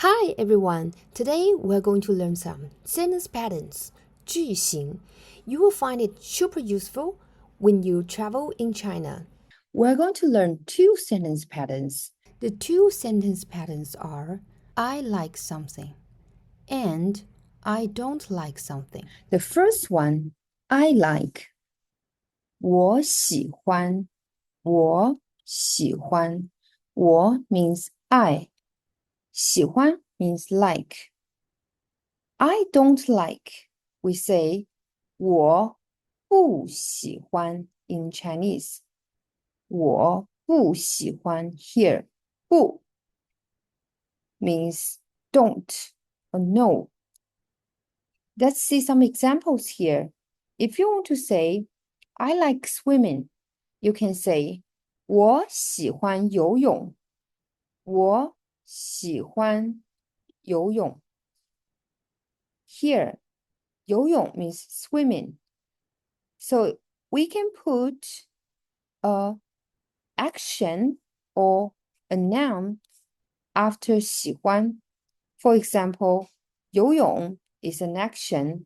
Hi everyone! Today we're going to learn some sentence patterns, 句型. You will find it super useful when you travel in China. We're going to learn two sentence patterns. The two sentence patterns are I like something and I don't like something. The first one, I like. 我喜欢，我喜欢。我 means I. 喜欢 means like. I don't like. We say 我不喜欢 in Chinese. 我不喜欢 here. 不 means don't or no. Let's see some examples here. If you want to say, I like swimming, you can say, 我喜欢游泳。我喜欢游泳。Here, 游泳 means swimming. So we can put a action or a noun after 喜欢. For example, 游泳 is an action,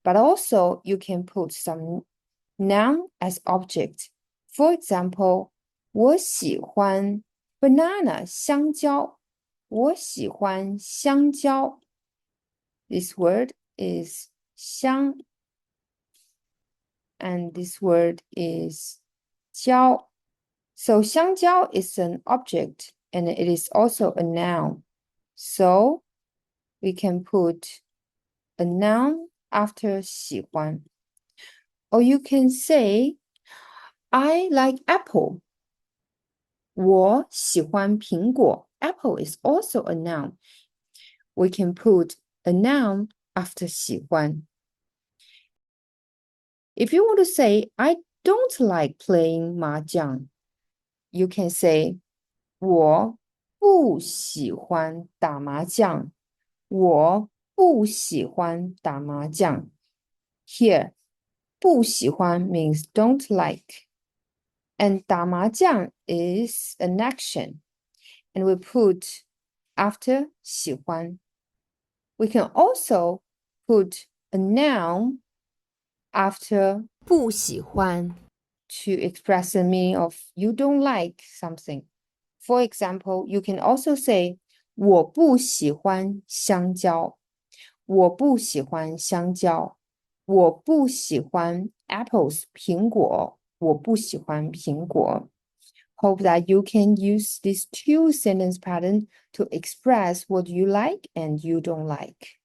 but also you can put some noun as object. For example, 我喜欢 banana 香蕉。我喜欢香蕉。This word is 香 and this word is 蕉. So 香蕉 is an object and it is also a noun. So we can put a noun after 喜欢. Or you can say, I like apple. 我喜欢苹果. Apple is also a noun. We can put a noun after 喜欢. If you want to say, I don't like playing 麻将, you can say, 我不喜欢打麻将。我不喜欢打麻将。Here, 不喜欢 means don't like. And 打麻将 is an action. And we put after 喜欢. We can also put a noun after 不喜欢 to express the meaning of you don't like something. For example, you can also say 我不喜欢香蕉。我不喜欢香蕉。我不喜欢 apples 苹果。我不喜欢苹果。Hope that you can use these two sentence patterns to express what you like and you don't like.